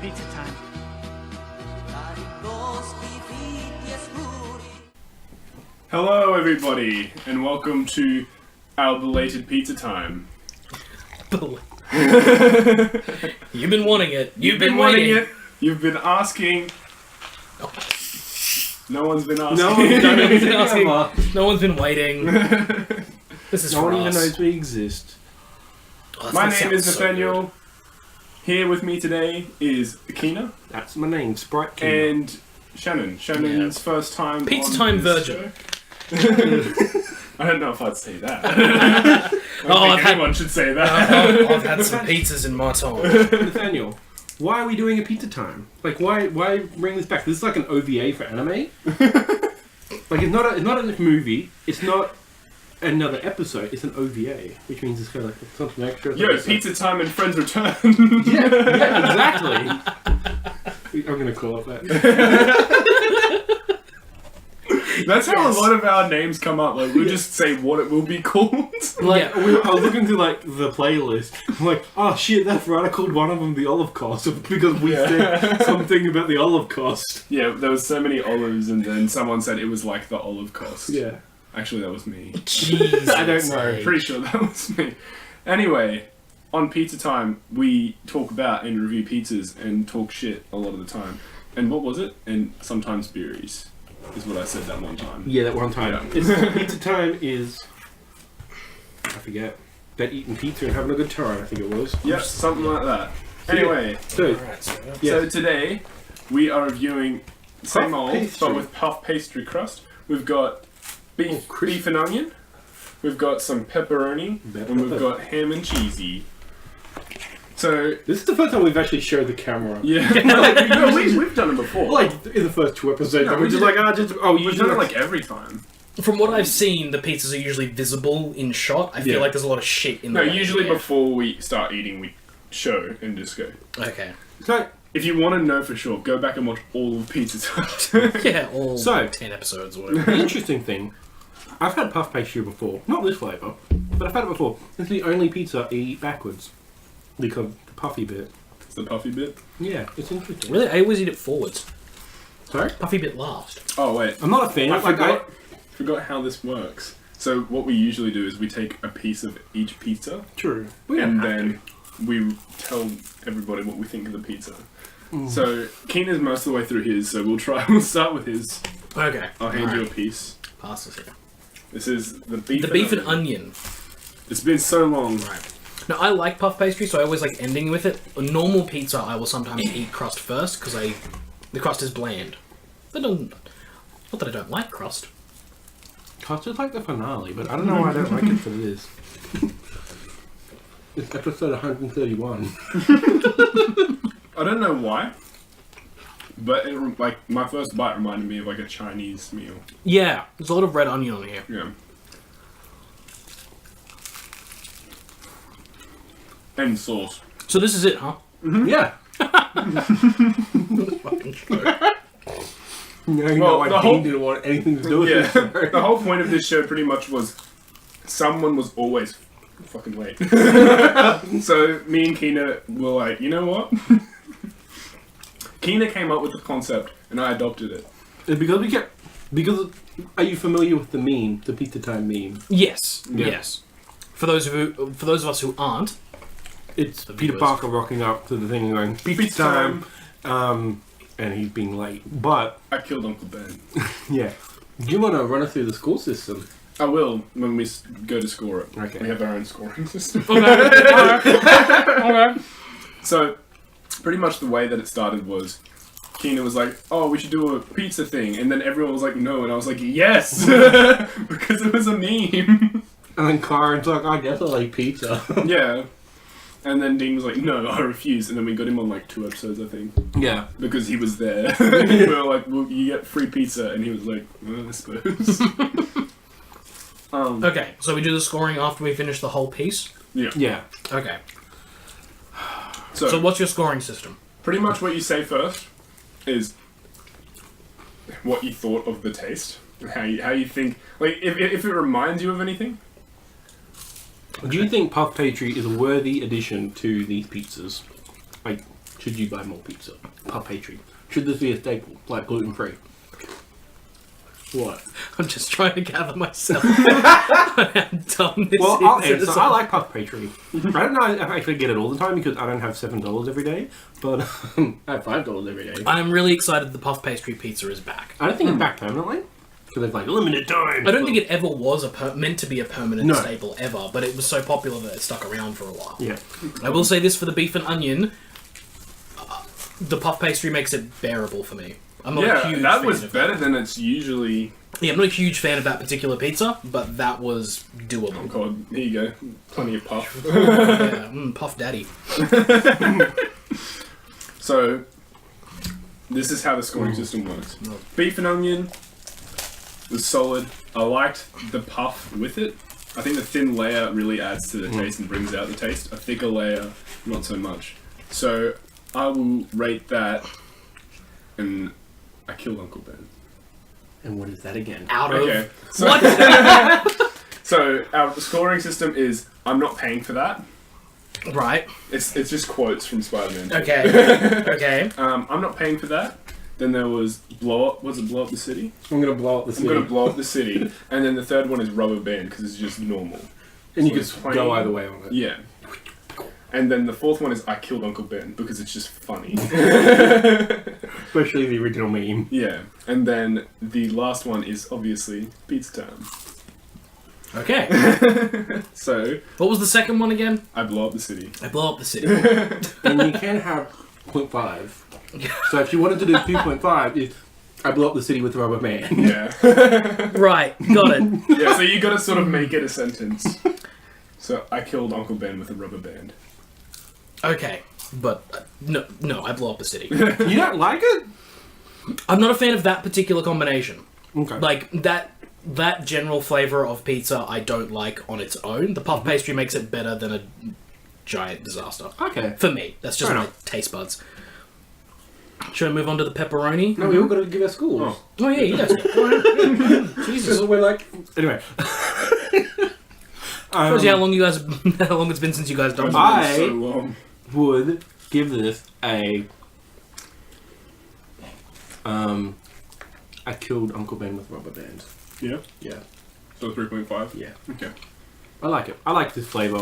Pizza time. Hello everybody, and welcome to our belated pizza time. You've been wanting it. You've been wanting it. You've been asking. No one's been asking. No one's been waiting. This is no for one even us. knows we exist. Oh, My that name is sounds so Nathaniel. good. Here with me today is Keena That's my name, Sprite Keena. and Shannon. Shannon's first time Pizza on time this virgin. show. I don't know if I'd say that. I don't think anyone should say that. I've had some pizzas in my time. Nathaniel, why are we doing a pizza time? Like, why bring this back? This is like an OVA for anime. Like, it's not a movie. It's not another episode. It's an OVA, which means it's kind of like something extra. Yo, pizza time and friends return. Yeah, exactly. I'm gonna call it that. That's how a lot of our names come up. Like, we just say what it will be called. Like, I was looking through like the playlist. I'm like, oh shit, that's right. I called one of them the Olive Cost because we said something about the Olive Cost. Yeah, there was so many olives, and then someone said it was like the olive cost. Yeah. Actually, that was me. Jesus. I don't know. Pretty sure that was me. Anyway, on Pizza Time, we talk about and review pizzas and talk shit a lot of the time. And what was it? And sometimes beeries is what I said that one time. Yeah, that one time. Yeah. It's, pizza time is, I forget, about eating pizza and having a good time, I think it was. Yep, something like that. So, Anyway, So, Alright, so so today we are reviewing same Puff old, pastry. but with puff pastry crust. We've got beef and onion. We've got some pepperoni, and we've got ham and cheesy. So this is the first time we've actually showed the camera. yeah, we've done it before. Like, in the first two episodes, No, we're we just did- like, We've done it like every time. from what I've seen, the pizzas are usually visible in shot. I feel Yeah. like there's a lot of shit in No, the way. usually Yeah. before we start eating, we show and just go. Okay. So, If you want to know for sure, go back and watch all of Pizza Time. Yeah, all So- 10 episodes or whatever. the interesting thing, I've had puff pastry before. Not this flavour, but I've had it before. It's the only pizza I eat backwards. Because the puffy bit. It's the puffy bit. Yeah, it's interesting. Really, I always eat it forwards. Sorry? Puffy bit last. Oh wait, I'm not a fan. I forgot how this works. So what we usually do is we take a piece of each pizza, True. and then we tell everybody what we think of the pizza. So Keena's most of the way through his, so we'll start with his. Okay. I'll hand you a piece. Pass this here. This is the beef. The beef and onion. It's been so long. Right. Now, I like puff pastry, so I always like ending with it. A normal pizza, I will sometimes eat crust first, because the crust is bland. Not that I don't like crust. Crust is like the finale, but I don't know why I don't like it for this. It's episode 131. I don't know why, but like my first bite reminded me of like a Chinese meal. Yeah, there's a lot of red onion on here. Yeah. And sauce. So this is it, huh? Yeah. Fucking joke. Now you Well, know why the Dean whole- didn't want anything to do with Yeah. it. The whole point of this show pretty much was someone was always fucking late. So me and Keena were like, you know what? Keena came up with the concept and I adopted it. It's because are you familiar with the meme, the pizza time meme? Yes, Yeah. yes. For those of us who aren't, It's The Peter viewers. Parker rocking up to the thing and going, pizza time, and he's being late. But, I killed Uncle Ben. yeah. Do you want to run us through the school system? I will when we go to score it. Okay. We have our own scoring system. okay. So, pretty much the way that it started was Keena was like, oh, we should do a pizza thing. And then everyone was like, no. And I was like, yes! Because it was a meme. And then Kyron's like, I guess I like pizza. Yeah. And then Dean was like, no, I refuse. And then we got him on like 2 episodes, I think. Yeah. Because he was there. We were like, well, you get free pizza. And he was like, well, I suppose. Okay, so we do the scoring after we finish the whole piece? Yeah. Yeah. Okay. So, So what's your scoring system? pretty much what you say first is what you thought of the taste. How you think, like, if it reminds you of anything. Do you think Puff Pastry is a worthy addition to these pizzas? Like, should you buy more pizza? Puff Pastry. Should this be a staple, like gluten-free? What? I'm just trying to gather myself. How dumb this Well, is. I'll answer. I like Puff Pastry. I don't know if I actually get it all the time because I don't have $7 every day, but I have $5 every day. I'm really excited the Puff Pastry pizza is back. I don't think it's back permanently because it's like limited time. I don't think it ever was meant to be a permanent No. staple ever, but it was so popular that it stuck around for a while. Yeah. I will say this for the beef and onion, the Puff Pastry makes it bearable for me. I'm not a huge that fan was of better than it's usually. Yeah, I'm not a huge fan of that particular pizza, but that was doable. God, here you go. Plenty of puff. Yeah, Puff Daddy. So, this is how the scoring system works. Beef and onion was solid. I liked the puff with it. I think the thin layer really adds to the taste and brings out the taste. A thicker layer, not so much. So, I will rate that, and I killed Uncle Ben. And what is that again? Out of... Okay. So, What? so our scoring system is I'm not paying for that. Right. It's just quotes from Spider-Man. Okay. Okay. I'm not paying for that. Then there was blow up. Was it blow up the city? I'm gonna blow up the city. I'm gonna blow up the city. And then the third one is rubber band because it's just normal. And you So can it's plain. go either way on it. Yeah. And then the fourth one is I killed Uncle Ben because it's just funny. Especially the original meme. Yeah. And then the last one is obviously pizza time. Okay. So What was the second one again? I blow up the city. I blow up the city. And you can have 0.5. So if you wanted to do 2.5, is I blow up the city with a rubber man. Yeah. Right. Got it. Yeah. So you got to sort of make it a sentence. So I killed Uncle Ben with a rubber band. Okay. But no, I blow up the city. You don't like it? I'm not a fan of that particular combination. Okay. Like that general flavor of pizza I don't like on its own. The puff pastry makes it better than a giant disaster. Okay. For me. That's just Fair my enough. taste buds. Should I move on to the pepperoni? No, we all got to give our scores. Oh. Oh yeah, you guys. Go ahead. Jesus. So we're like... Anyway. Shows you how long it's been since you guys done It's this. been so long. would give this a... I killed Uncle Ben with rubber bands. Yeah. Yeah. So 3.5. Yeah. Okay. I like it. I like this flavour.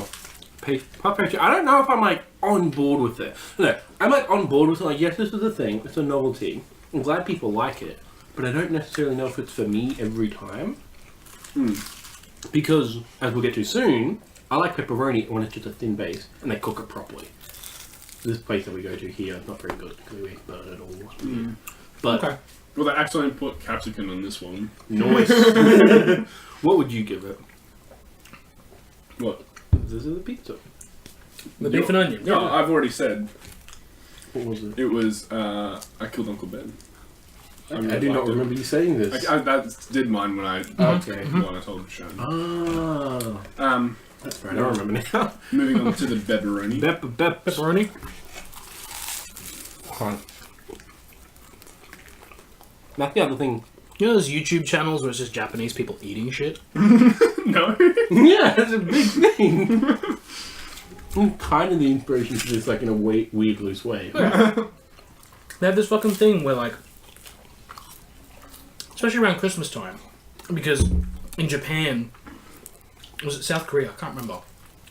Puff Pastry. I don't know if I'm like on board with it. No, I'm like on board with it. Like, yes, this is a thing. It's a novelty. I'm glad people like it, but I don't necessarily know if it's for me every time. Because, as we'll get to soon, I like pepperoni when it's just a thin base and they cook it properly. This place that we go to here, not very good because we ain't burn it all. But Okay. Well, they actually put capsicum on this one. nice. What would you give it? What? This is a pizza. The beef and onion. No, I've already said. What was it? It was, I killed Uncle Ben. I do not remember you saying this. I did mine when I Okay. when I told Shannon. Ah, that's right. I remember now. Moving on to the pepperoni. Pepperoni. That's the other thing. You know those YouTube channels where it's just Japanese people eating shit? No. Yeah, it's a big thing. I'm kind of the inspiration for this, like in a weird, loose way. They have this fucking thing where, like, especially around Christmas time, because in Japan, was it South Korea? I can't remember.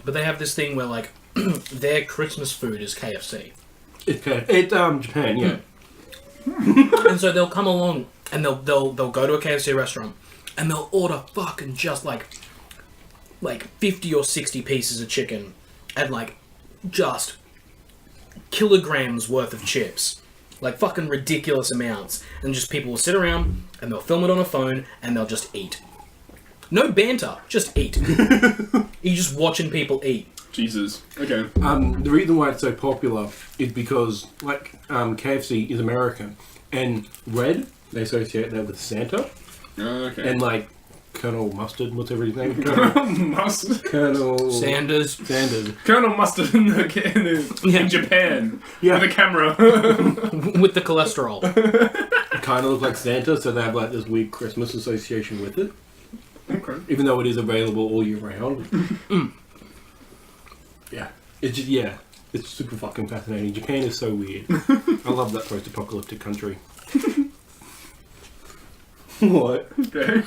But they have this thing where, like, their Christmas food is KFC. It's Japan, yeah. And so they'll come along and they'll go to a KFC restaurant and they'll order fucking just like 50 or 60 pieces of chicken and like just kilograms worth of chips. Like fucking ridiculous amounts. And just people will sit around and they'll film it on a phone and they'll just eat. No banter, just eat. You're just watching people eat. Jesus. Okay. The reason why it's so popular is because, like, KFC is American, and red, they associate that with Santa, Okay. and, like, Colonel Mustard, what's his name? Mustard. Colonel... Sanders. Colonel Mustard in Japan. Yeah. With a camera. With the cholesterol. Kind of look like Santa, so they have, like, this weird Christmas association with it, Okay. even though it is available all year round. Yeah. It's just, yeah. It's super fucking fascinating. Japan is so weird. I love that post-apocalyptic country. What? Okay.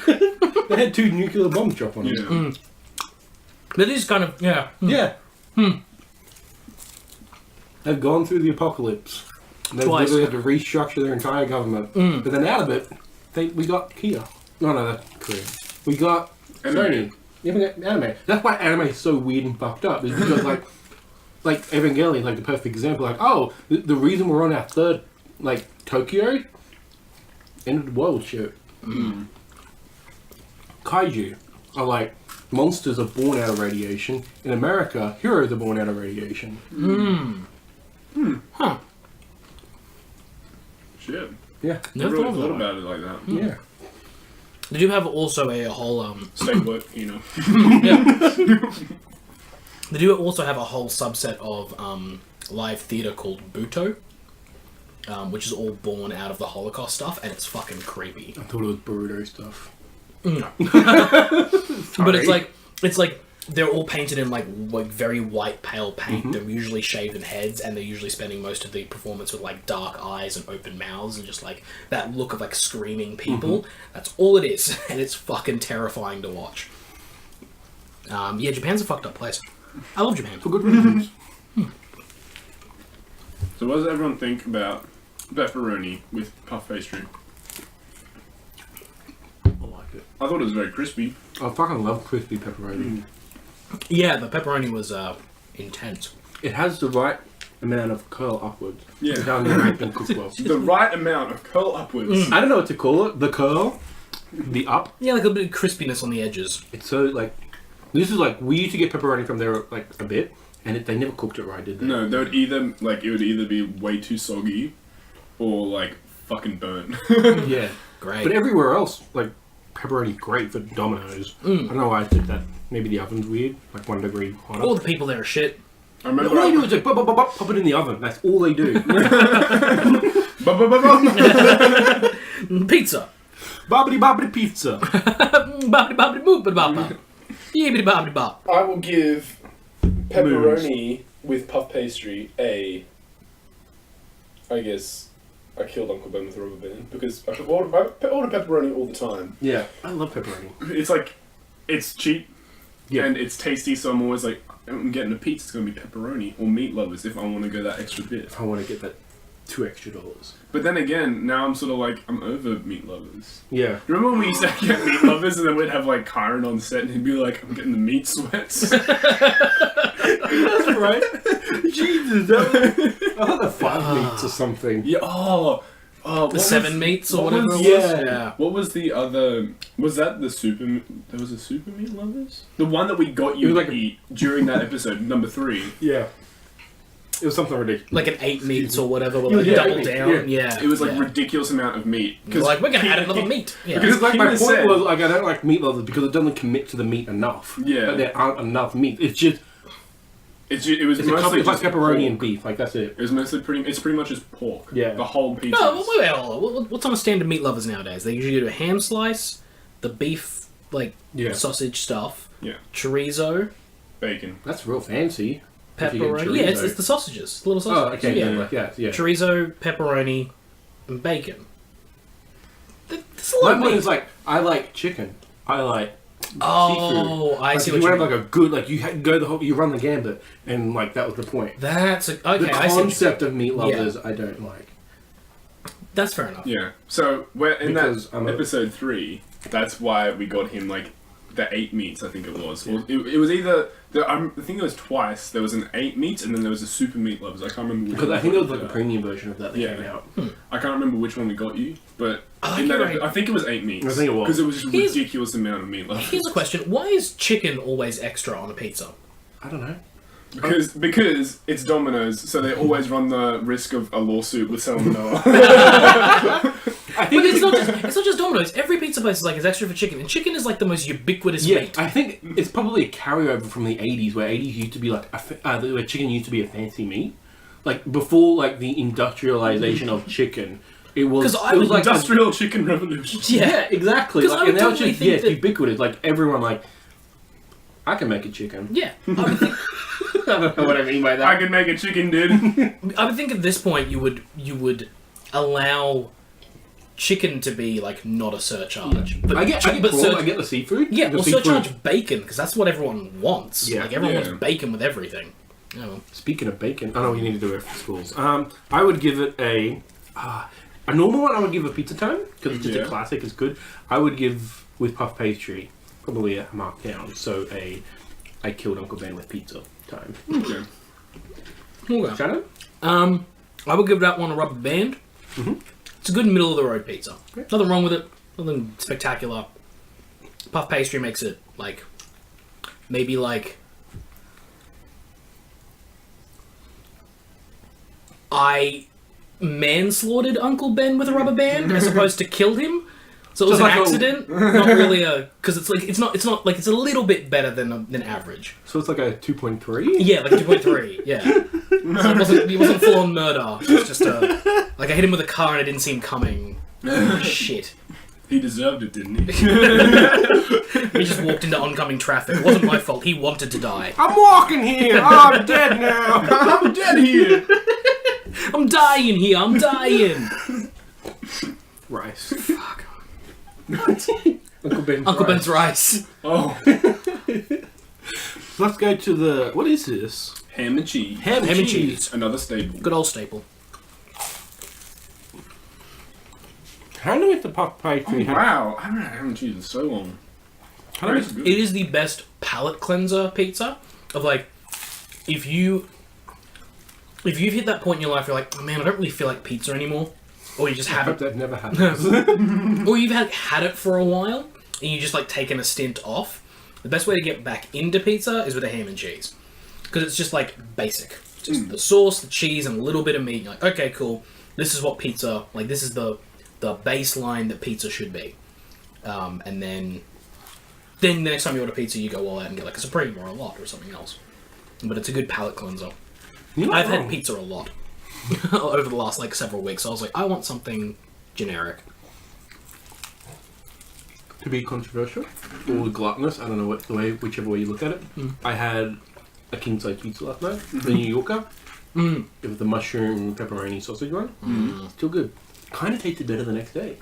They had 2 nuclear bombs drop on Yeah. us. But it is kind of, yeah. Yeah. They've gone through the apocalypse. They've Twice. literally had to restructure their entire government. But then out of it, we got Kia. No, that's Korea. We got Anime. Sony. Yeah, we got anime. That's why anime is so weird and fucked up. Is because like Evangelion, like the perfect example. Like, oh, the reason we're on our 3rd, like Tokyo, end of the world shit. Kaiju are like monsters are born out of radiation. In America, heroes are born out of radiation. Huh. Shit. Yeah. Never Never thought really of thought that. about it like that. Yeah. They do have also a whole Stay put, you know. They do also have a whole subset of live theatre called Buto, which is all born out of the Holocaust stuff, and it's fucking creepy. I thought it was Boruto stuff. But it's like they're all painted in like very white pale paint. They're usually shaven heads, and they're usually spending most of the performance with like dark eyes and open mouths and just like that look of like screaming people. That's all it is, and it's fucking terrifying to watch. Yeah, Japan's a fucked up place. I love Japan. For good reasons. So what does everyone think about pepperoni with puff pastry? I like it. I thought it was very crispy. I fucking love crispy pepperoni. Yeah, the pepperoni was intense. It has the right amount of curl upwards. Yeah. It's how it's been cooked well. The right amount of curl upwards. I don't know what to call it. The curl, the up. Yeah, like a bit of crispiness on the edges. It's so like. This is like we used to get pepperoni from there like a bit, and they never cooked it right, did they? No, they would either it would either be way too soggy, or like fucking burnt. Yeah. Great. But everywhere else, like pepperoni's great for Domino's. I don't know why I said that. Maybe the oven's weird, like 1 degree hotter. All the people there are shit. I All remember. they do is like pop it in the oven. That's all they do. Pizza. Bobbity pizza. Bobbity bobbity boop bop. Yibbity bobbity bop. I will give pepperoni with puff pastry I guess I killed Uncle Ben with a rubber band because I order pepperoni all the time. Yeah, I love pepperoni. It's like, it's cheap Yeah. and it's tasty, so I'm always like, I'm getting a pizza, it's going to be pepperoni or meat lovers if I want to go that extra bit. I want to get that $2 extra. But then again, now I'm sort of like, I'm over meat lovers. Yeah. Remember when we used to get meat lovers and then we'd have like Kyron on set and he'd be like, I'm getting the meat sweats. That's right. Jesus, I thought the 5 meats or something. Yeah, oh, The 7 meats or what whatever was- it was. yeah. What was the other? Was that the super? There was a super meat lovers. The one that we got you It was to like eat during that episode, number 3. Yeah. It was something ridiculous. Like an 8 meats or whatever, with like Yeah, double 8 meats, down. yeah. Yeah. It was like yeah. ridiculous amount of meat. You're like, we're gonna add another meat. Yeah. Because like my Keena point said- was like I don't like meat lovers because it doesn't commit to the meat enough. Yeah. But there aren't enough meat. It's just it was it's mostly like just pepperoni pork. and beef. Like that's it. It was mostly it's pretty much just pork. Yeah. The whole pizza. No, wait, hold on. What's on a standard meat lovers nowadays? They usually do a ham slice, the beef Yeah. sausage stuff, Yeah. chorizo, Bacon. That's real fancy. If you get pepperoni. Yeah, it's chorizo. the sausages, the little Oh, sausages. okay. Yeah. Yeah. Like yeah. Chorizo, pepperoni, and bacon. That's a lot My of point meat. is like I like chicken. I like Oh, seafood. I Like, see if what you you have mean. like a good like you go you run the gambit and like that was the point. That's okay. The I see what you concept of meat lovers I don't like. That's fair enough. Yeah. So we're in Because that I'm a- episode 3. That's why we got him like the 8 meats. I think it was. Or it was either I think it was twice. There was an 8 meats and then there was a super meat lovers. I can't remember which Because one I think we there was got like a that. premium version of that that Yeah. came out. I can't remember which one we got you, but Oh, in that you're right. I think it was 8 meats. I think it was. Because it was just a Here's- ridiculous amount of meat lovers. Here's a question: why is chicken always extra on a pizza? I don't know. Because it's Domino's, so they always run the risk of a lawsuit with salmonella. I think But it's not just Domino's. Every pizza place is like it's extra for chicken, and chicken is like the most ubiquitous Yeah, meat. I think it's probably a carryover from the 80s, where 80s used to be like, where chicken used to be a fancy meat. Like, before, like, the industrialization of chicken, it was... 'Cause I it was would like Industrial chicken revolution. Yeah. Yeah, exactly. 'Cause Like, I would and now totally it's just, think it's that- ubiquitous. Like, everyone, like... I can make a chicken. Yeah. I would think, I don't know what I mean by I that. can make a chicken, dude. I would think at this point you would allow chicken to be like not a surcharge. But I get prawn, I get the seafood. Yeah, the or seafood. surcharge bacon because that's what everyone wants. Yeah. Like everyone Yeah. wants bacon with everything. Oh. Speaking of bacon, I know what you need to do it for schools. I would give it a normal one. I would give a pizza time because it's just a classic. It's good. I would give with puff pastry probably a markdown. So I killed Uncle Ben with pizza time. Okay. Okay. Shannon? I would give that one a rubber band. Mhm. It's a good middle of the road pizza. Okay. Nothing wrong with it. Nothing spectacular. Puff pastry makes it like maybe like I manslaughtered Uncle Ben with a rubber band as opposed to killed him. So it was So an it's like accident, not really a because it's like it's not like it's a little bit better than average. So it's like a 2.3? Yeah, like 2.3, yeah. So it wasn't full on murder. It was just like I hit him with a car and I didn't see him coming. Shit. He deserved it, didn't he? He just walked into oncoming traffic. It wasn't my fault. He wanted to die. I'm walking here! Oh, I'm dead now! I'm dead here. I'm dying here. I'm dying. Rice. Fuck. Uncle Ben's Uncle rice. Ben's rice. Oh, Let's go to the... What is this? ham and cheese. Ham and cheese. Another staple. Good old staple. How do we have the puff pastry? Wow, I haven't had ham and cheese in so long. How do we... That's good. It is the best palate cleanser pizza. Of like, if you've hit that point in your life, you're like, oh, man, I don't really feel like pizza anymore. Or you just I have hope it. that never happens. Or you've had it for a while, and you just like taken a stint off. The best way to get back into pizza is with a ham and cheese. Because it's just like basic. Just the sauce, the cheese, and a little bit of meat. You're like, okay, cool. This is what pizza, like this is the baseline that pizza should be. And then the next time you order pizza, you go all out and get like a Supreme or a lot or something else. But it's a good palate cleanser. You're not I've had wrong. pizza a lot over the last like several weeks. So I was like, I want something generic. To be controversial or gluttonous, I don't know whichever way you look at it. I had a king size pizza last night, the New Yorker. It was the mushroom pepperoni sausage one. Still good. Kind of tasted better the next day.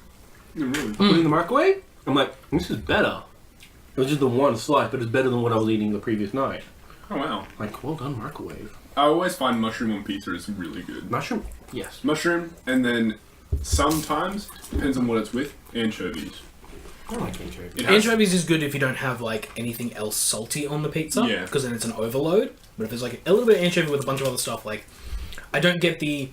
Yeah, really. I put it in the microwave. I'm like, this is better. It was just the one slice, but it's better than what I was eating the previous night. Oh wow. Like, well done, microwave. I always find mushroom on pizza is really good. Mushroom? Yes. Mushroom, and then sometimes, depends on what it's with, anchovies. I like anchovy. It has- Anchovies is good if you don't have like anything else salty on the pizza. Yeah. Because then it's an overload. But if there's like a little bit of anchovy with a bunch of other stuff, like I don't get the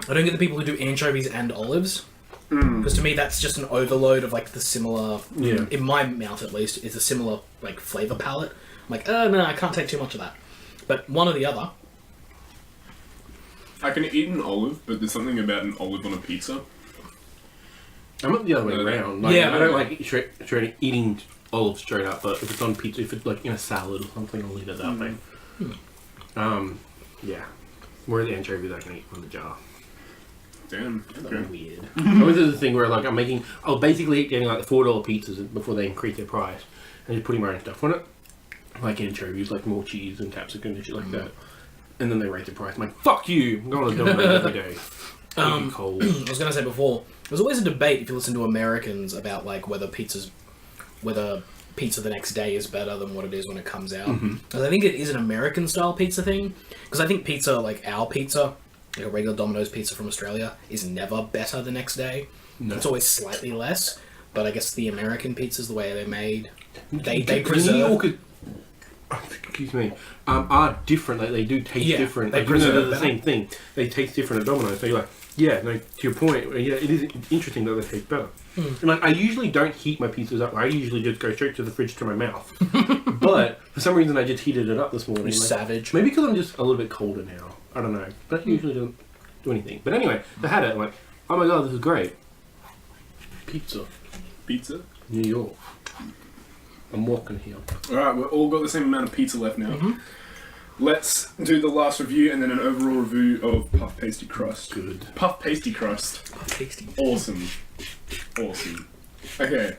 people who do anchovies and olives. Because to me that's just an overload of like the similar. Yeah. In my mouth at least, it's a similar like flavor palette. I'm like, oh no, I can't take too much of that. But one or the other. I can eat an olive, but there's something about an olive on a pizza. I'm not the other way around. Like, Yeah. I don't like straight eating olives straight up, but if it's on pizza, if it's like in a salad or something, I'll eat it that way. Yeah. Whereas the anchovies I can eat from the jar. Damn. That's Okay. weird. I went through the thing where like I'll basically getting like the $4 pizzas before they increase their price, and just putting my own stuff on it, like anchovies, like more cheese and capsicum and shit like that. And then they raise the price. I'm like, fuck you! I'm going to Domino's every day. Cold. I was gonna say before, there's always a debate if you listen to Americans about like whether pizza the next day is better than what it is when it comes out. Because I think it is an American style pizza thing. Because I think pizza, like our pizza, like a regular Domino's pizza from Australia, is never better the next day. No. It's always slightly less. But I guess the American pizzas, the way they're made, they New preserve. York excuse me, are different. Like they do taste Yeah, different. they Like, even though preserve they're the better. same thing, they taste different at Domino's. So you're like, yeah, no, to your point, yeah, it is interesting that they taste better. And like, I usually don't heat my pizzas up. I usually just go straight to the fridge to my mouth. But for some reason, I just heated it up this morning. You Like, savage. maybe because I'm just a little bit colder now. I don't know. But I usually don't do anything. But anyway, they had it. I'm like, oh my god, this is great. Pizza, Pizza. New York. I'm walking here. Alright, we've all got the same amount of pizza left now. Let's do the last review and then an overall review of Puff Pastry Crust. Good. Puff Pastry Crust. Tasty. Awesome. Awesome. Okay.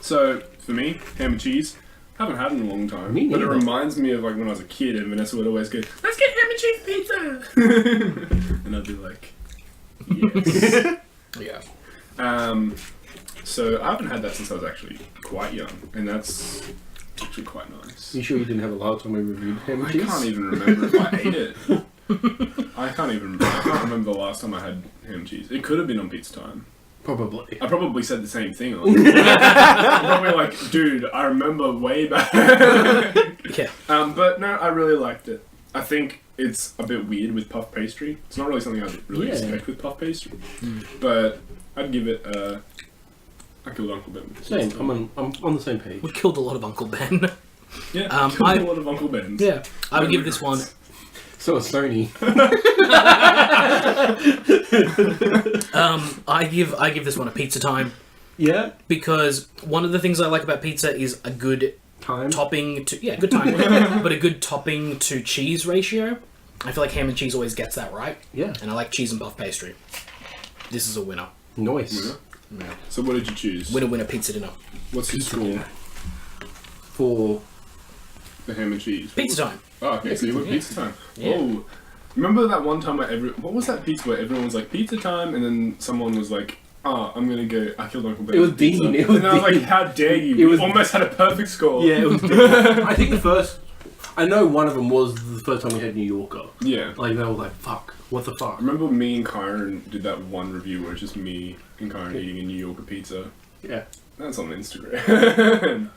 So, for me, ham and cheese. Haven't had it in a long time. Me but it neither. reminds me of like when I was a kid and Vanessa would always go, "Let's get ham and cheese pizza," and I'd be like, "Yes." Yeah. So I haven't had that since I was actually quite young, and that's actually quite nice. You sure you didn't have a last time we reviewed ham and I cheese? can't even remember if I ate it. I can't remember the last time I had ham and cheese. It could have been on pizza time. Probably. I probably said the same thing. I'm probably like, dude, I remember way back. Yeah. But no, I really liked it. I think it's a bit weird with puff pastry. It's not really something I'd really expect with puff pastry. But I'd give it I killed Uncle Ben. Same. I'm on the same page. We killed a lot of Uncle Ben. Yeah, killed a lot of Uncle Ben's. Yeah. I would give this one. So is Sony. I give this one a pizza time Yeah. because one of the things I like about pizza is a good Time. topping to good time, but a good topping to cheese ratio. I feel like ham and cheese always gets that right, Yeah. and I like cheese and puff pastry. This is a winner. Nice. Yeah. So what did you choose? Winner pizza dinner. What's your score For for ham and cheese? Pizza time. Oh, okay, so you went pizza time. Yeah. Oh, remember that one time where what was that pizza where everyone was like, pizza time, and then someone was like, oh, I'm gonna go, I killed Uncle Ben. It was pizza. Dean, it was and I was like, Dean. how dare you? It was- You almost had a perfect score. yeah, it was. I think the first. I know one of them was the first time we had New Yorker. Yeah. Like they were like, "Fuck, what the I fuck?" remember me and Kyron did that one review where it's just me and Kyron eating a New Yorker pizza. Yeah. That's on Instagram.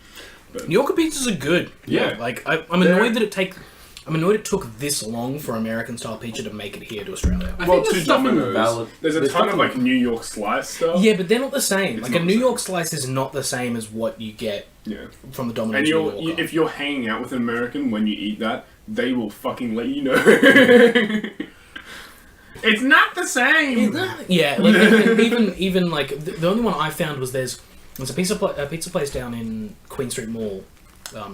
New Yorker pizzas are good. Yeah. Like I'm annoyed that I'm annoyed it took this long for American style pizza to make it here to Australia. I Well, think to there's something Domino's. valid. There's a There's ton of something- like New York slice stuff. Yeah, but they're not the same. It's Like a not New the York slice is not the same as what you get Yeah. from the Domino's And New Yorker. if you're hanging out with an American when you eat that, they will fucking let you know. It's not the same. Yeah, like and even like the only one I found was there's a pizza place down in Queen Street Mall, in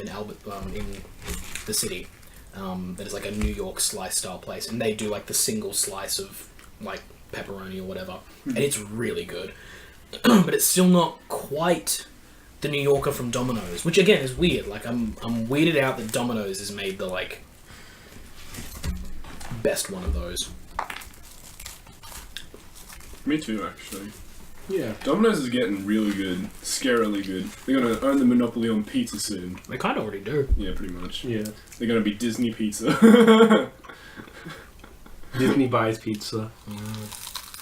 the city, that is like a New York slice style place, and they do like the single slice of like pepperoni or whatever, and it's really good, but it's still not quite the New Yorker from Domino's, which again is weird. Like I'm weirded out that Domino's has made the like best one of those. Me too, actually. Yeah. Domino's is getting really good, scarily good. They're gonna own the monopoly on pizza soon. They kind of already do. Yeah, pretty much. Yeah. They're gonna be Disney Pizza. Disney buys pizza.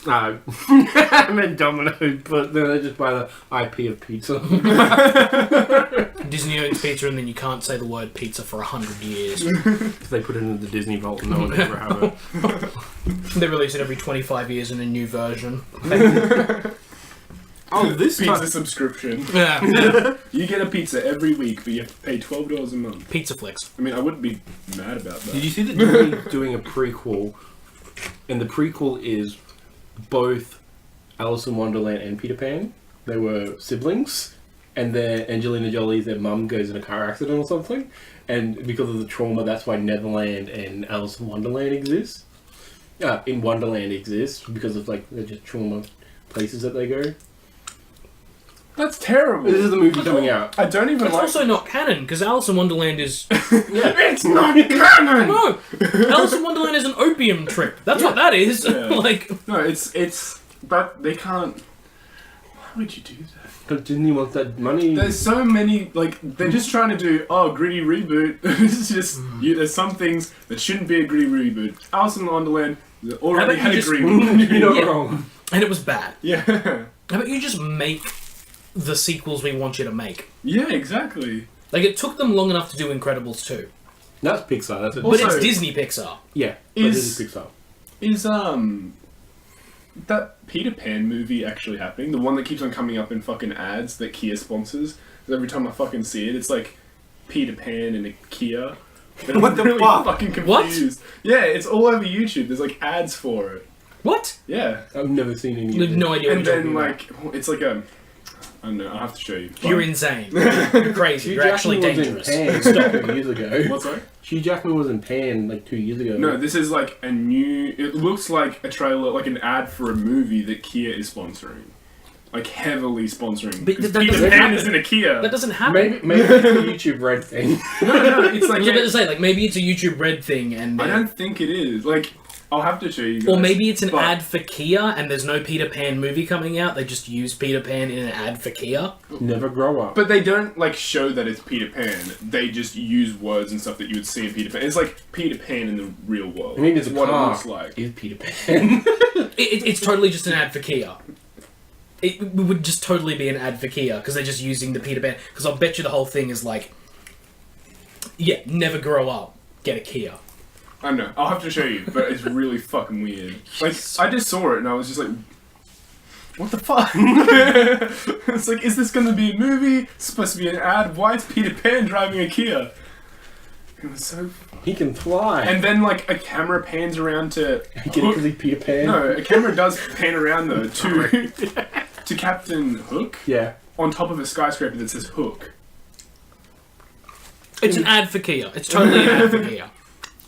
No, I meant Domino's, but then they just buy the IP of pizza. Disney owns pizza, and then you can't say the word pizza for 100 years. Because they put it into the Disney vault and no one ever have it. They release it every 25 years in a new version. Oh, this Pizza time. subscription. Yeah. You get a pizza every week, but you have to pay $12 a month. Pizza flicks. I mean, I wouldn't be mad about that. Did you see that Disney's doing a prequel? And the prequel is both Alice in Wonderland and Peter Pan. They were siblings. And then Angelina Jolie's their mum goes in a car accident or something. And because of the trauma, that's why Neverland and Alice in Wonderland exist. In Wonderland exists because of like they're just trauma places that they go. That's terrible. This is the movie coming out. I don't even It's like... also not canon, because Alice in Wonderland is... It's not canon! No! Alice in Wonderland is an opium trip. That's what that is. Yeah. Like... No, it's... But they can't... Why would you do that? But Disney wants that money. There's so many, like, they're just trying to do, gritty reboot. It's just, there's some things that shouldn't be a gritty reboot. Alice in Wonderland already How about had you a just- gritty reboot. You're not Yeah. wrong. And it was bad. Yeah. How about you just make the sequels we want you to make? Yeah, exactly. Like, it took them long enough to do Incredibles 2. That's Pixar. That's it. But it's Also- Disney Pixar. Yeah, but Is- this is Pixar. Is, that Peter Pan movie actually happening? The one that keeps on coming up in fucking ads that Kia sponsors? 'Cause every time I fucking see it, it's like Peter Pan and a Kia. And What I'm the really fuck? fucking What? confused. Yeah, it's all over YouTube. There's like ads for it. What? Yeah. I've never seen any. I have no idea what And you're then talking about. like, it's like a... I don't know, I'll have to show you. You're insane. You're crazy. You're actually dangerous. Stop. 2 years ago. What's that? Hugh Jackman was in Pan like 2 years ago. No, this is like a new... It looks like a trailer, like an ad for a movie that Kia is sponsoring. like heavily sponsoring. But Because that Peter doesn't Pan happen. is in a Kia. That doesn't happen. Maybe it's a YouTube Red thing. No, it's I like was about to say, like, maybe it's a YouTube Red thing, and I don't think it is. Like, I'll have to show you guys. or maybe it's an but- ad for Kia, and there's no Peter Pan movie coming out. They just use Peter Pan in an ad for Kia. Never grow up. But they don't like show that it's Peter Pan. They just use words and stuff that you would see in Peter Pan. It's like Peter Pan in the real world. I mean, there's It's a what car. it looks like. Is Peter Pan? It's totally just an ad for Kia. It would just totally be an ad for Kia because they're just using the Peter Pan. Because I'll bet you the whole thing is like, yeah, never grow up, get a Kia. I know. I'll have to show you, but it's really fucking weird. Like, I just saw it and I was just like, what the fuck? It's like, is this going to be a movie? It's supposed to be an ad? Why is Peter Pan driving a Kia? It was so... He can fly. And then, like, a camera pans around to... Get it because he's Peter Pan? No, a camera does pan around, though, to Captain Hook Yeah. on top of a skyscraper that says Hook. It's an ad for Kia. It's totally an ad for Kia.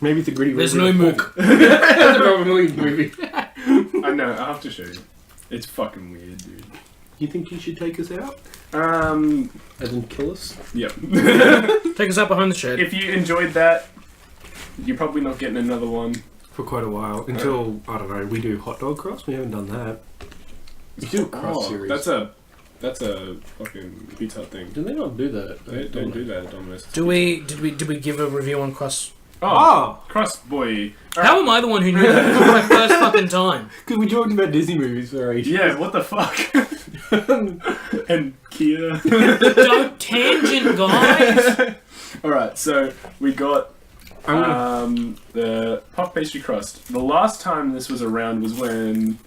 Maybe it's a gritty There's version no of Mook. That's a Robin Williams movie. I know, I'll have to show you. It's fucking weird, dude. You think you should take us out? As in kill us? Yep. Take us out behind the shed. If you enjoyed that, you're probably not getting another one. For quite a while. Until, I don't know, we do hot dog crust? We haven't done that. We do a crust series. That's a fucking Pizza Hut thing. Did they not do that? They don't do that at Domino's. Did we give a review on crust? Oh, Crust Boy. How am I the one who knew that? It was my first fucking time. Because we talked about Disney movies for ages. Yeah, what the fuck? And Kia. Don't tangent, guys. Alright, so we got the Puff Pastry crust. The last time this was around was when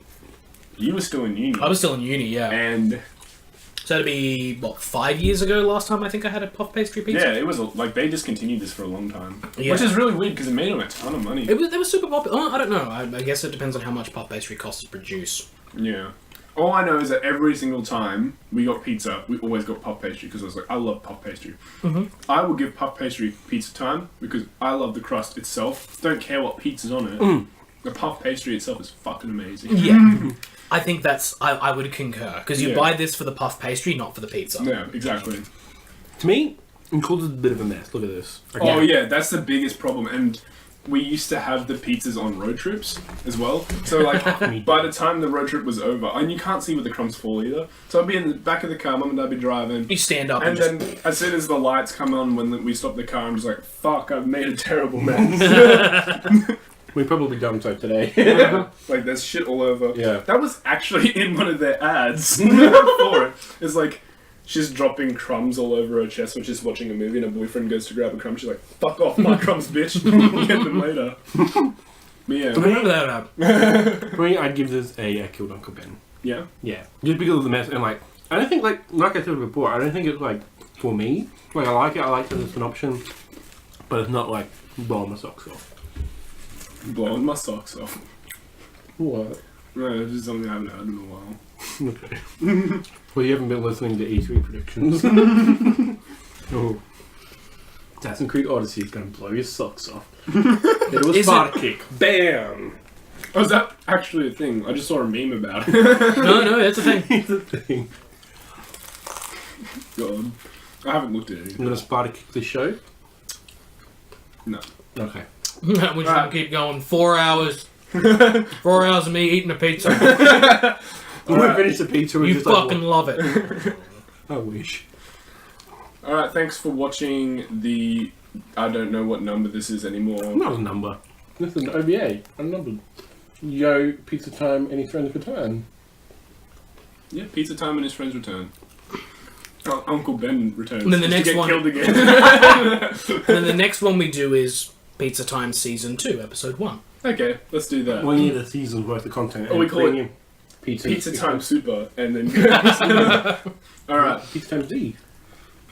you were still in uni. I was still in uni, yeah. And So it'd be, 5 years ago last time I think I had a puff pastry pizza? yeah, it was like they discontinued this for a long time. Yeah. Which is really weird because it made them a ton of money. They were super popular. Oh, I don't know. I guess it depends on how much puff pastry costs to produce. Yeah. All I know is that every single time we got pizza, we always got puff pastry because I was like, I love puff pastry. Mm-hmm. I will give puff pastry pizza time because I love the crust itself. Don't care what pizza's on it. The puff pastry itself is fucking amazing. Yeah. I think that's... I would concur. Because you Yeah. buy this for the puff pastry, not for the pizza. Yeah, exactly. To me, Includes is a bit of a mess. Look at this. Okay. Oh yeah, that's the biggest problem. And we used to have the pizzas on road trips as well. So like, by the time the road trip was over, and you can't see where the crumbs fall either. So I'd be in the back of the car, Mum and Dad be driving. You stand up And and, then, as soon as the lights come on when we stop the car, I'm just like, fuck, I've made a terrible mess. We probably done so today. Like, there's shit all over. Yeah. That was actually in one of their ads for it. It's like, she's dropping crumbs all over her chest when she's watching a movie and her boyfriend goes to grab a crumb. She's like, fuck off my crumbs, bitch. Get them later. But yeah. I remember that. For me, I'd give this a killed Uncle Ben. Yeah? Yeah. Just because of the mess. And like, I don't think, like I said before, I don't think it's like, for me. Like, I like it that it's an option. But it's not like, blowing my socks off. Blowing my socks off. What? No, this is something I haven't heard in a while. Okay. Well, you haven't been listening to E3 predictions. Oh. Assassin's Creed Odyssey is going to blow your socks off. It was Is Sparta kick. Bam! Oh, is that actually a thing? I just saw a meme about it. No, that's the thing. It's a thing. God. I haven't looked at it. I'm going to Sparta kick this show. No. Okay. We're just gonna keep going. 4 hours. 4 hours of me eating a pizza. When we finish the pizza, we're You just fucking like, love it. I wish. Alright, thanks for watching the... I don't know what number this is anymore. Not a number. This is an OVA. Unnumbered. Yo, pizza time, any friends return? Yeah, Pizza Time and his friends return. Oh, Uncle Ben returns. And then the just to next get one- killed again. And then the next one we do is Pizza Time Season 2, Episode 1. Okay, let's do that. We need a season's worth of content. Oh, we call it premium Pizza Time Super, and then... Alright. Pizza time Z.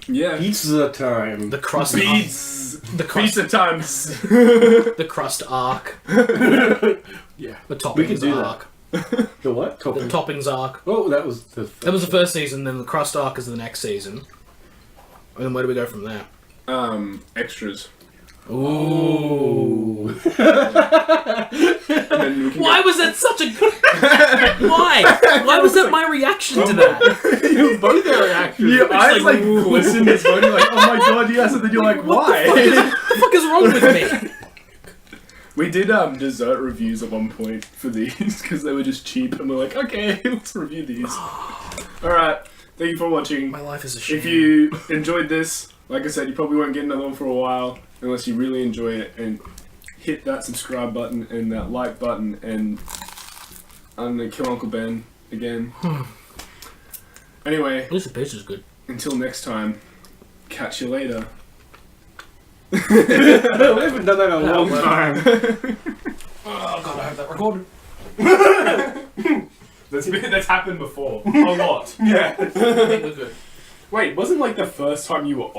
Yeah. Pizza time. The crust Beats. The crust, Pizza Times. the crust arc. Yeah. The toppings We could do arc. The what? The toppings arc. Oh, that was the... That was the first season, then the crust arc is the next season. And then where do we go from there? Extras. Ooh. And then we can Why was that such a... Why? Why was that my reaction to that? You both are reactions. Your eyes like, like glisten as well. You're like, oh my god, yes, and then you're like, why? What the fuck is wrong with me? We did dessert reviews at one point for these because they were just cheap, and we're like, okay, let's review these. All right, thank you for watching. My life is a shame. If you enjoyed this, like I said, you probably won't get another one for a while unless you really enjoy it, and hit that subscribe button and that like button, and I'm gonna kill Uncle Ben again. Anyway, At least the pizza's good. until next time, catch you later. We haven't done that in a long time. Oh god, I have that recorded. That's happened before. A lot. Yeah. I think we're good. Wait, wasn't like the first time you were off?